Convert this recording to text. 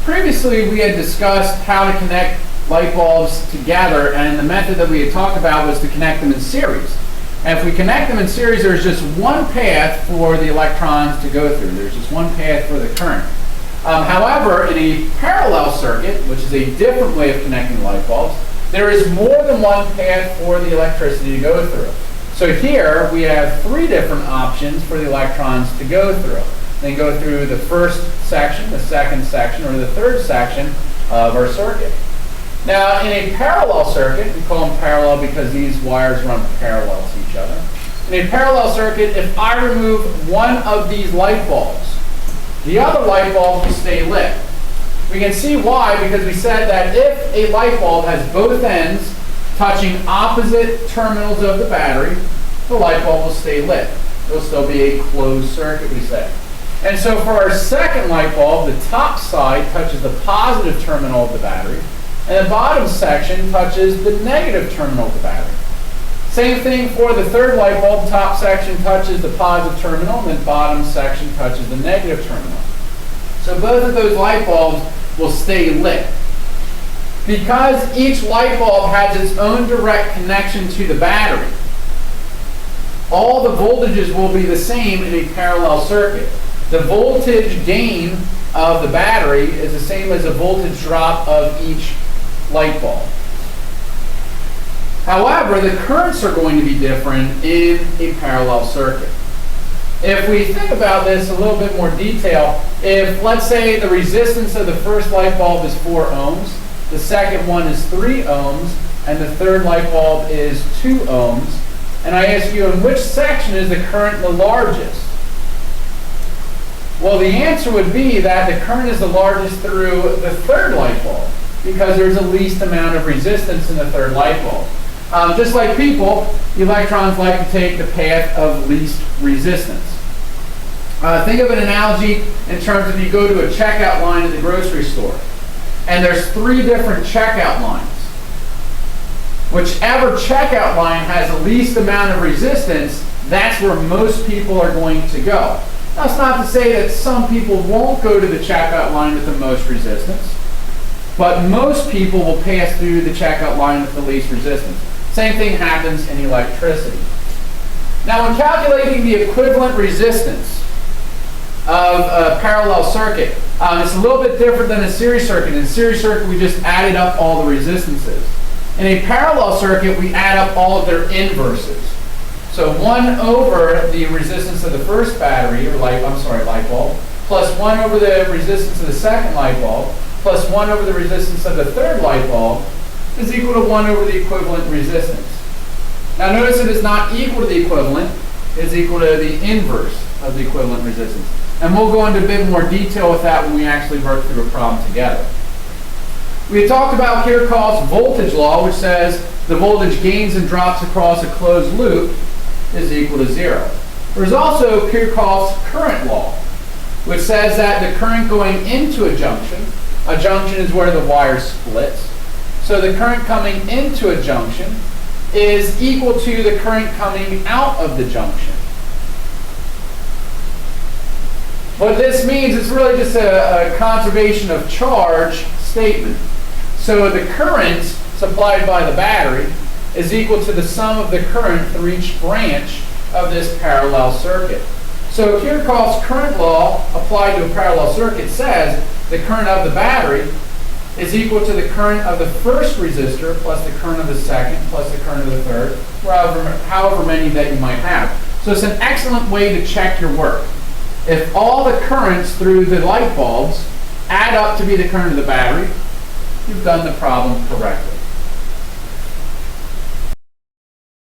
Previously, we had discussed how to connect light bulbs together, and the method that we had talked about was to connect them in series. And if we connect them in series, there's just one path for the electrons to go through. There's just one path for the current. However, in a parallel circuit, which is a different way of connecting light bulbs, there is more than one path for the electricity to go through. So here we have three different options for the electrons to go through. They go through the first section, the second section, or the third section of our circuit. Now, in a parallel circuit, we call them parallel because these wires run parallel to each other. In a parallel circuit, if I remove one of these light bulbs, the other light bulb will stay lit. We can see why, because we said that if a light bulb has both ends touching opposite terminals of the battery, the light bulb will stay lit. It will still be a closed circuit, we say. And so for our second light bulb, the top side touches the positive terminal of the battery, and the bottom section touches the negative terminal of the battery. Same thing for the third light bulb, top section touches the positive terminal, and the bottom section touches the negative terminal. So both of those light bulbs will stay lit. Because each light bulb has its own direct connection to the battery, all the voltages will be the same in a parallel circuit. The voltage gain of the battery is the same as the voltage drop of each light bulb. However, the currents are going to be different in a parallel circuit. If we think about this a little bit more detail, if let's say the resistance of the first light bulb is 4 ohms, the second one is 3 ohms, and the third light bulb is 2 ohms, and I ask you, in which section is the current the largest? Well, the answer would be that the current is the largest through the third light bulb, because there's the least amount of resistance in the third light bulb. Just like people, electrons like to take the path of least resistance. Think of an analogy in terms of you go to a checkout line at the grocery store, and there's 3 different checkout lines. Whichever checkout line has the least amount of resistance, that's where most people are going to go. That's not to say that some people won't go to the checkout line with the most resistance, but most people will pass through the checkout line with the least resistance. Same thing happens in electricity. Now, when calculating the equivalent resistance of a parallel circuit, it's a little bit different than a series circuit. In a series circuit, we just added up all the resistances. In a parallel circuit, we add up all of their inverses. So 1 over the resistance of the first battery, or light bulb, plus 1 over the resistance of the second light bulb, plus 1 over the resistance of the third light bulb, is equal to 1 over the equivalent resistance. Now notice it is not equal to the equivalent, it's equal to the inverse of the equivalent resistance. And we'll go into a bit more detail with that when we actually work through a problem together. We had talked about Kirchhoff's voltage law, which says the voltage gains and drops across a closed loop is equal to 0. There's also Kirchhoff's current law, which says that the current going into a junction is where the wire splits, so the current coming into a junction is equal to the current coming out of the junction. What this means is really just a conservation of charge statement. So the current supplied by the battery is equal to the sum of the current through each branch of this parallel circuit. So Kirchhoff's current law applied to a parallel circuit says the current of the battery is equal to the current of the first resistor plus the current of the second plus the current of the third, however many that you might have. So it's an excellent way to check your work. If all the currents through the light bulbs add up to be the current of the battery, you've done the problem correctly.